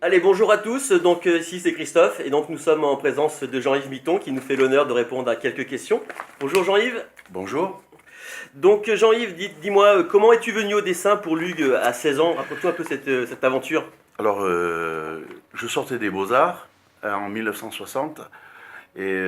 Allez, bonjour à tous. Donc ici c'est Christophe et donc nous sommes en présence de Jean-Yves Mitton qui nous fait l'honneur de répondre à quelques questions. Bonjour Jean-Yves. Bonjour. Donc Jean-Yves, dis-moi, comment es-tu venu au dessin pour Lug à 16 ans? Raconte-toi un peu cette aventure. Alors, je sortais des Beaux-Arts en 1960 et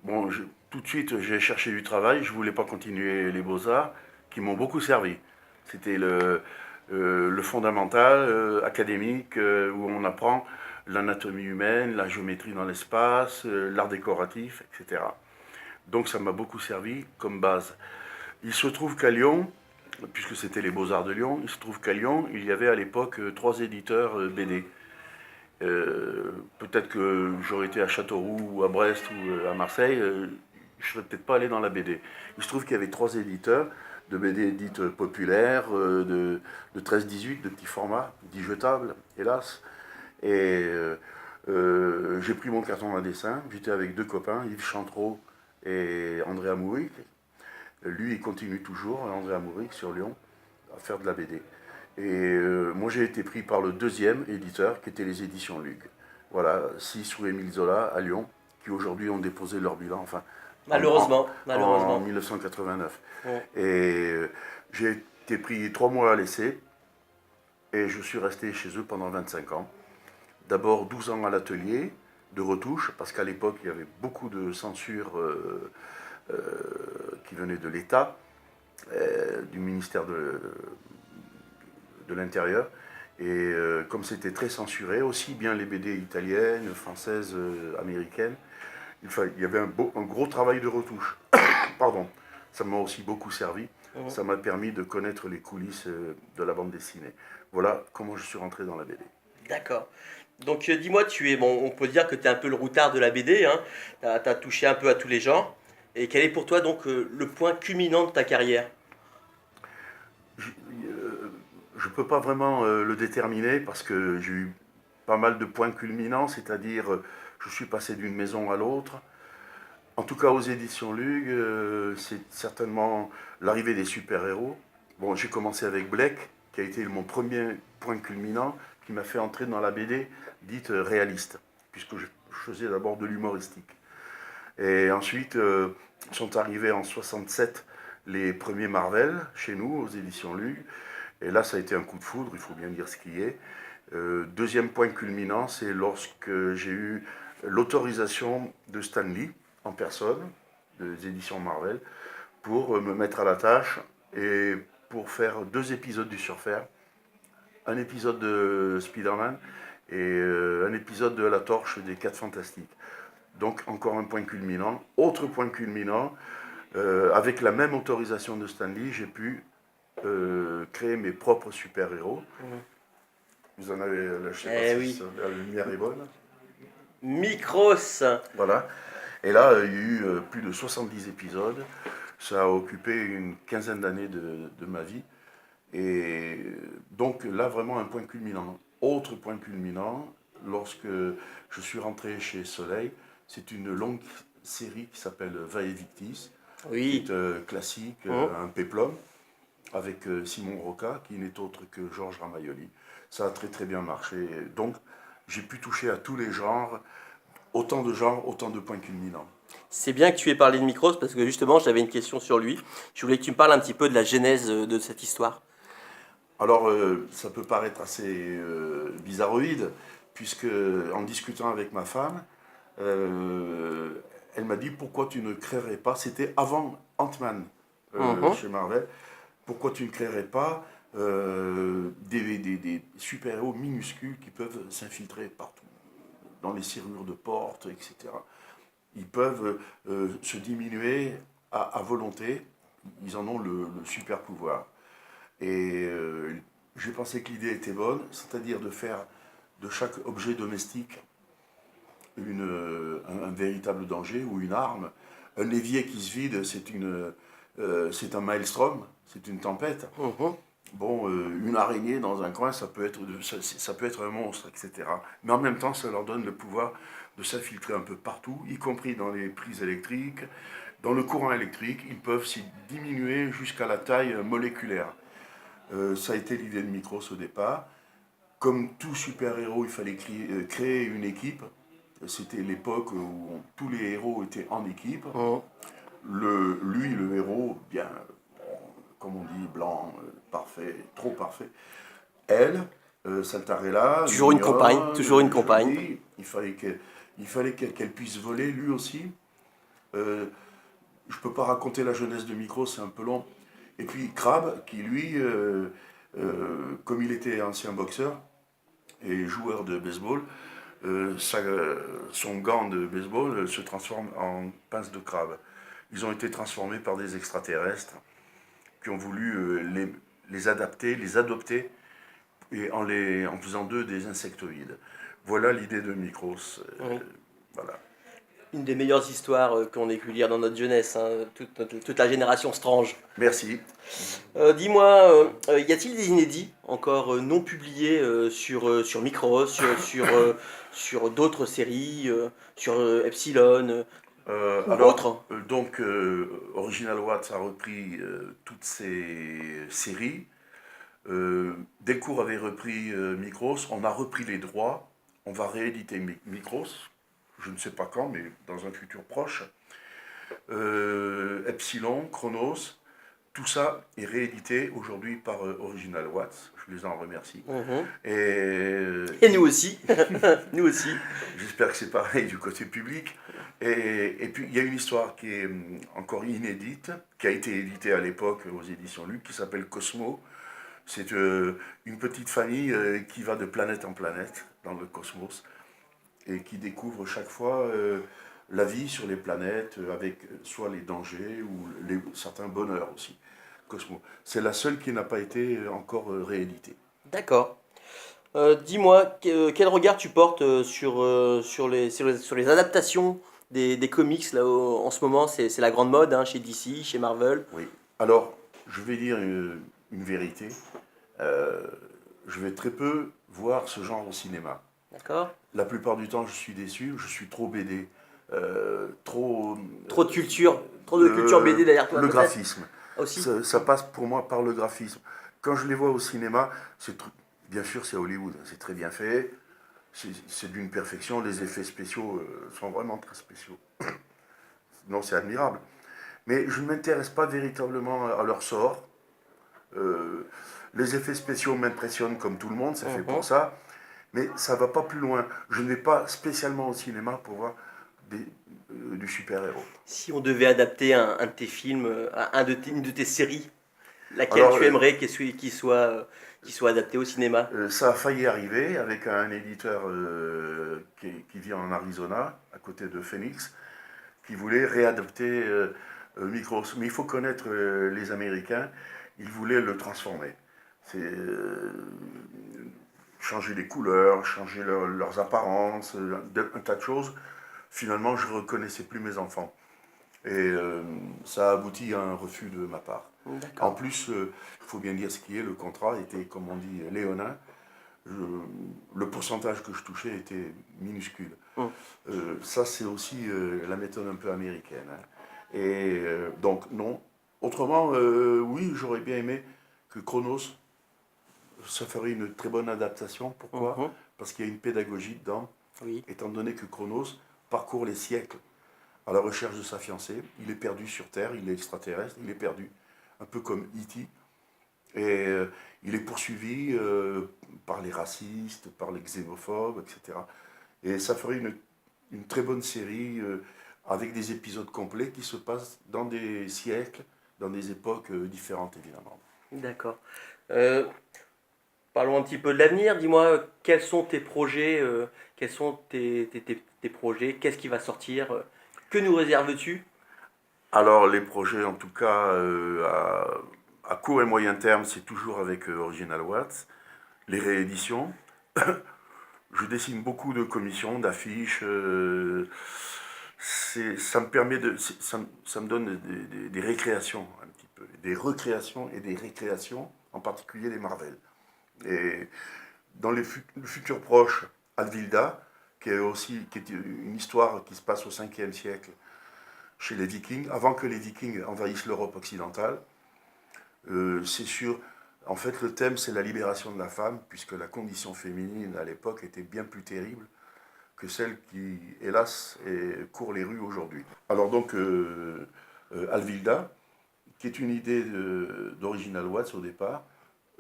bon, tout de suite j'ai cherché du travail. Je voulais pas continuer les Beaux-Arts qui m'ont beaucoup servi. C'était le fondamental académique où on apprend l'anatomie humaine, la géométrie dans l'espace, l'art décoratif, etc. Donc ça m'a beaucoup servi comme base. Il se trouve qu'à Lyon, puisque c'était les Beaux-Arts de Lyon, il se trouve qu'à Lyon, il y avait à l'époque 3 éditeurs BD. Peut-être que j'aurais été à Châteauroux ou à Brest ou à Marseille, je ne serais peut-être pas allé dans la BD. Il se trouve qu'il y avait 3 éditeurs de BD dites populaires, de 13-18, de petits formats, 10 jetables, hélas. Et j'ai pris mon carton à dessin, j'étais avec 2 copains, Yves Chantreau et André Amouric. Lui, il continue toujours, André Amouric, sur Lyon, à faire de la BD. Et moi, j'ai été pris par le 2e éditeur, qui était les éditions Lug. Voilà, 6 ou Émile Zola à Lyon, qui aujourd'hui ont déposé leur bilan, enfin, en 1989. Ouais. Et j'ai été pris 3 mois à l'essai, et je suis resté chez eux pendant 25 ans. D'abord 12 ans à l'atelier de retouche, parce qu'à l'époque, il y avait beaucoup de censure qui venait de l'État, du ministère de l'Intérieur. Et comme c'était très censuré, aussi bien les BD italiennes, françaises, américaines, il y avait un gros travail de retouche. Pardon. Ça m'a aussi beaucoup servi. Ça m'a permis de connaître les coulisses de la bande dessinée. Voilà comment je suis rentré dans la BD. D'accord. Donc dis-moi, on peut dire que tu es un peu le routard de la BD, hein. Tu as touché un peu à tous les genres. Et quel est pour toi donc le point culminant de ta carrière? Je ne peux pas vraiment le déterminer parce que j'ai eu pas mal de points culminants, c'est-à-dire je suis passé d'une maison à l'autre. En tout cas aux éditions Lug, c'est certainement l'arrivée des super-héros. Bon, j'ai commencé avec Black, qui a été mon premier point culminant, qui m'a fait entrer dans la BD dite réaliste, puisque je faisais d'abord de l'humoristique. Et ensuite sont arrivés en 67 les premiers Marvel chez nous, aux éditions Lug. Et là, ça a été un coup de foudre, il faut bien dire ce qui est. Deuxième point culminant, c'est lorsque j'ai eu l'autorisation de Stan Lee, en personne, des éditions Marvel, pour me mettre à la tâche et pour faire 2 épisodes du Surfer, un épisode de Spider-Man et un épisode de La Torche des 4 Fantastiques. Donc encore un point culminant. Autre point culminant, avec la même autorisation de Stan Lee, j'ai pu créer mes propres super-héros. Vous en avez, je ne sais pas Oui. si la lumière est bonne. Micros. Voilà. Et là, il y a eu plus de 70 épisodes. Ça a occupé une quinzaine d'années de ma vie. Et donc là, vraiment un point culminant. Autre point culminant, lorsque je suis rentré chez Soleil, c'est une longue série qui s'appelle Vae Victis, qui Oui. est classique, un péplum, avec Simon Roca, qui n'est autre que Georges Ramaioli. Ça a très très bien marché. Donc j'ai pu toucher à tous les genres, autant de points culminants. C'est bien que tu aies parlé de Micros parce que justement j'avais une question sur lui. Je voulais que tu me parles un petit peu de la genèse de cette histoire. Alors, ça peut paraître assez bizarroïde, puisque en discutant avec ma femme, elle m'a dit pourquoi tu ne créerais pas, c'était avant Ant-Man Mhm. chez Marvel, pourquoi tu ne créerais pas des super-héros minuscules qui peuvent s'infiltrer partout, dans les serrures de portes, etc. Ils peuvent se diminuer à volonté, ils en ont le super pouvoir. Et j'ai pensé que l'idée était bonne, c'est-à-dire de faire de chaque objet domestique un véritable danger ou une arme. Un évier qui se vide, c'est un maelstrom, c'est une tempête. Mhm. Bon, une araignée dans un coin, ça peut être un monstre, etc. Mais en même temps, ça leur donne le pouvoir de s'infiltrer un peu partout, y compris dans les prises électriques. Dans le courant électrique, ils peuvent s'y diminuer jusqu'à la taille moléculaire. Ça a été l'idée de Micros au départ. Comme tout super-héros, il fallait créer une équipe. C'était l'époque où tous les héros étaient en équipe. Mhm. Lui, le héros, bien, comme on dit, blanc, parfait, trop parfait. Elle, Saltarella, Toujours une compagne, mignonne, toujours une compagne. jolie, il fallait qu'elle puisse voler lui aussi. Euh, je ne peux pas raconter la jeunesse de Micros, c'est un peu long. Et puis Crabbe, qui lui, comme il était ancien boxeur et joueur de baseball, son gant de baseball se transforme en pince de crabe. Ils ont été transformés par des extraterrestres qui ont voulu les adapter, les adopter, et en faisant d'eux des insectoïdes. Voilà l'idée de Micros. Oui. Voilà. Une des meilleures histoires qu'on ait pu lire dans notre jeunesse, hein, toute la génération Strange. Merci. Dis-moi, y a-t-il des inédits encore non publiés sur Micros, sur d'autres séries, sur Epsilon ou Alors, autres? Original Watts a repris toutes ces séries. Delcourt avait repris Micros. On a repris les droits. On va rééditer Micros. Je ne sais pas quand, mais dans un futur proche. Epsilon, Chronos, tout ça est réédité aujourd'hui par Original Watts. Je les en remercie. Mhm. Et Et nous aussi. Nous aussi. j'espère que c'est pareil du côté public. Et puis, il y a une histoire qui est encore inédite, qui a été éditée à l'époque aux éditions Luc, qui s'appelle Cosmo. C'est une petite famille qui va de planète en planète dans le cosmos et qui découvre chaque fois la vie sur les planètes avec soit les dangers ou certains bonheurs aussi. Cosmo. C'est la seule qui n'a pas été encore rééditée. D'accord. Dis-moi, quel regard tu portes sur les adaptations des comics là, en ce moment? C'est la grande mode hein, chez DC, chez Marvel. Oui. Alors, je vais dire une vérité. Euh, je vais très peu voir ce genre au cinéma. D'accord? La plupart du temps, je suis déçu. Je suis trop BD. Trop. Trop de culture BD derrière toi Le peut-être graphisme. aussi? Ça passe pour moi par le graphisme. Quand je les vois au cinéma, bien sûr, c'est Hollywood. C'est très bien fait. C'est d'une perfection. Les effets spéciaux sont vraiment très spéciaux. Non, c'est admirable. Mais je ne m'intéresse pas véritablement à leur sort. Euh, les effets spéciaux m'impressionnent comme tout le monde, c'est fait pour Mhm. ça, mais ça ne va pas plus loin. Je ne vais pas spécialement au cinéma pour voir du super-héros. Si on devait adapter un de tes films, une de tes séries, laquelle Alors, tu aimerais qu'il soit adapté au cinéma? ça a failli arriver avec un éditeur qui vit en Arizona, à côté de Phoenix, qui voulait réadapter Micros. Mais il faut connaître les Américains, ils voulaient le transformer. C'est changer les couleurs, changer leurs apparences, un tas de choses. Finalement, je ne reconnaissais plus mes enfants. Et ça a abouti à un refus de ma part. En D'accord. plus, il faut bien dire ce qui est, le contrat était, comme on dit, léonin. Je- le pourcentage que je touchais était minuscule. Hum. Ça, c'est aussi la méthode un peu américaine. Hein. Et donc, non. Autrement, oui, j'aurais bien aimé que Chronos, ça ferait une très bonne adaptation. Pourquoi? Mhm. Parce qu'il y a une pédagogie dedans, Oui. étant donné que Chronos parcourt les siècles à la recherche de sa fiancée. Il est perdu sur Terre, il est extraterrestre, il est perdu, un peu comme E.T. Et il est poursuivi par les racistes, par les xénophobes, etc. Et ça ferait une très bonne série avec des épisodes complets qui se passent dans des siècles, dans des époques différentes évidemment. D'accord. Euh, Parlons un petit peu de l'avenir. Dis-moi, quels sont tes projets, quels sont tes projets, qu'est-ce qui va sortir, que nous réserves-tu? Alors les projets en tout cas à court et moyen terme, c'est toujours avec Original Watts. Les rééditions. Je dessine beaucoup de commissions, d'affiches. Ça me permet ça me donne des récréations un petit peu. des recréations et des récréations, en particulier les Marvel. Et dans le futur proche, Alvilda, qui est une histoire qui se passe au 5e siècle chez les Vikings, avant que les Vikings envahissent l'Europe occidentale. C'est sûr, en fait, le thème, c'est la libération de la femme, puisque la condition féminine, à l'époque, était bien plus terrible que celle qui, hélas, court les rues aujourd'hui. Alors donc, Alvilda, qui est une idée d'Original Watts au départ,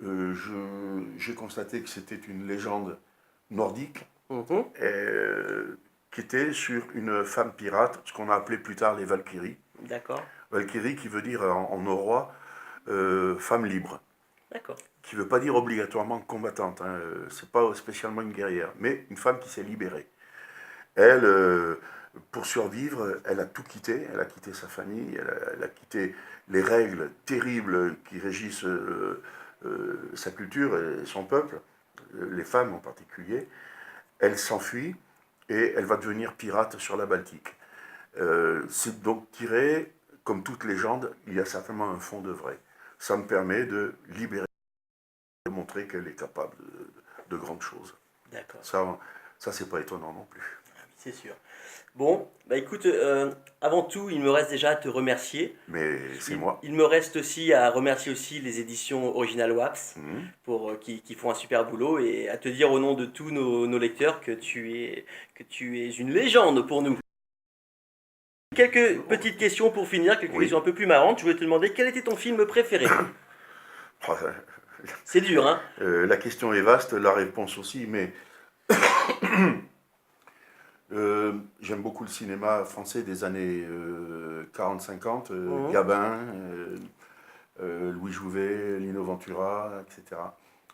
j'ai constaté que c'était une légende nordique, Mhm. qui était sur une femme pirate, ce qu'on a appelé plus tard les Valkyries. D'accord, Valkyrie qui veut dire en norrois femme libre, d'accord. qui ne veut pas dire obligatoirement combattante, hein, c'est pas spécialement une guerrière, mais une femme qui s'est libérée. Elle, pour survivre, elle a tout quitté, elle a quitté sa famille, elle a quitté les règles terribles qui régissent sa culture et son peuple, les femmes en particulier. Elle s'enfuit et elle va devenir pirate sur la Baltique. C'est donc tiré, comme toute légende, il y a certainement un fond de vrai. Ça me permet de libérer, de montrer qu'elle est capable de grandes choses. D'accord, Ça c'est pas étonnant non plus. c'est sûr. Bon, bah écoute, avant tout, il me reste déjà à te remercier. Mais c'est Il, moi. il me reste aussi à remercier aussi les éditions Original Wax Mhm. qui font un super boulot et à te dire au nom de tous nos lecteurs que que tu es une légende pour nous. Quelques petites questions pour finir, quelques Oui. questions un peu plus marrantes. Je voulais te demander quel était ton film préféré? C'est dur, hein? La question est vaste, la réponse aussi, mais j'aime beaucoup le cinéma français des années 40-50, Mhm. Gabin, Louis Jouvet, Lino Ventura, etc.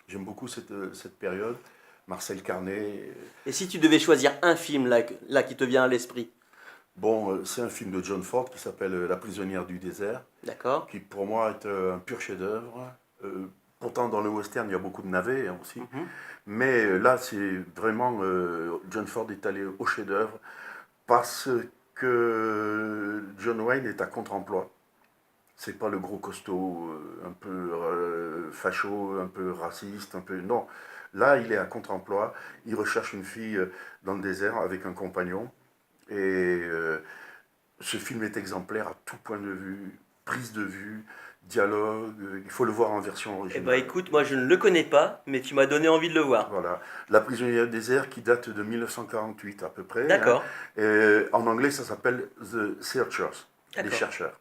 J'aime beaucoup cette période. Marcel Carné. Et si tu devais choisir un film là qui te vient à l'esprit? Bon, c'est un film de John Ford qui s'appelle La prisonnière du désert, D'accord? qui pour moi est un pur chef-d'œuvre. Pourtant, dans le western, il y a beaucoup de navets hein, aussi. Mhm. Mais là, c'est vraiment. John Ford est allé au chef-d'œuvre parce que John Wayne est à contre-emploi. C'est pas le gros costaud, un peu facho, un peu raciste, un peu. Non. Là, il est à contre-emploi. Il recherche une fille dans le désert avec un compagnon. Et ce film est exemplaire à tout point de vue, prise de vue, dialogue. Il faut le voir en version Eh ben originale. écoute, moi je ne le connais pas, mais tu m'as donné envie de le voir. Voilà. La prisonnière du désert qui date de 1948 à peu près. Hein. D'accord, Et en anglais, ça s'appelle The Searchers, les d'accord. chercheurs.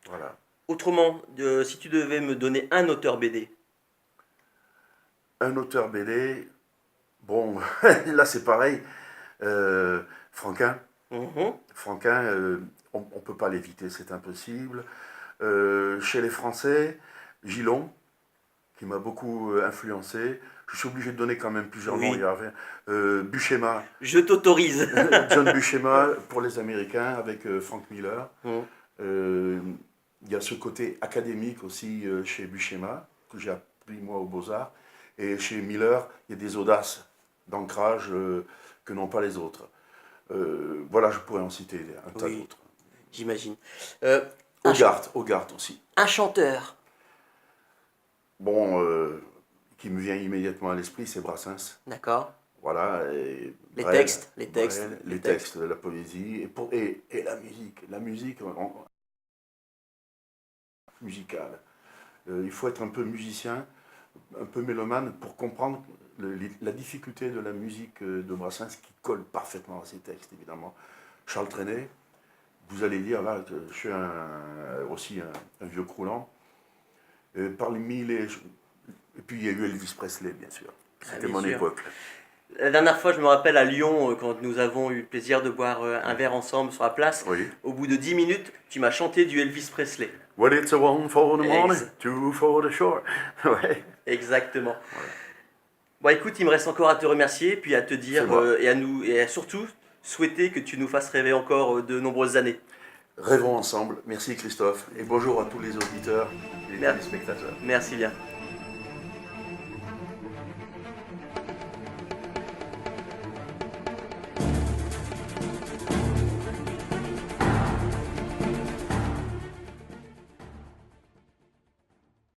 Voilà. Autrement, si tu devais me donner un auteur BD. Un auteur BD, bon, là c'est pareil. Franquin. Mhm. Franquin, on ne peut pas l'éviter, c'est impossible. Chez les Français, Gilon, qui m'a beaucoup influencé. Je suis obligé de donner quand même plusieurs noms. Il y Oui, avait Buscema, je t'autorise. John Buscema pour les Américains avec Frank Miller. Mhm. Euh, il y a ce côté académique aussi chez Buscema, que j'ai appris moi aux Beaux-Arts. Et chez Miller, il y a des audaces d'ancrage que n'ont pas les autres. Voilà, je pourrais en citer un tas Oui, d'autres. j'imagine. Hogarth aussi. Un chanteur. Bon, qui me vient immédiatement à l'esprit, c'est Brassens. D'accord. Voilà, et Les Brel, textes, les textes, Brel, les les textes. textes, la poésie, et la musique. La musique musicale. Il faut être un peu musicien, un peu mélomane pour comprendre la difficulté de la musique de Brassens qui colle parfaitement à ses textes, évidemment. Charles Trenet, vous allez dire là que je suis aussi un vieux croulant. Parmi les. Et puis il y a eu Elvis Presley, bien sûr. Ah, C'était bien mon sûr. époque. La dernière fois, je me rappelle à Lyon, quand nous avons eu le plaisir de boire un verre ensemble sur la place, Oui. au bout de 10 minutes, tu m'as chanté du Elvis Presley. Well, it's a one for the morning, Ex- two for the shore. Ouais. Exactement. Voilà. Bon, écoute, il me reste encore à te remercier, puis à te C'est dire, moi. et à surtout souhaiter que tu nous fasses rêver encore de nombreuses années. Rêvons ensemble. Merci Christophe. Et bonjour à tous les auditeurs et les Mer- téléspectateurs. Merci bien.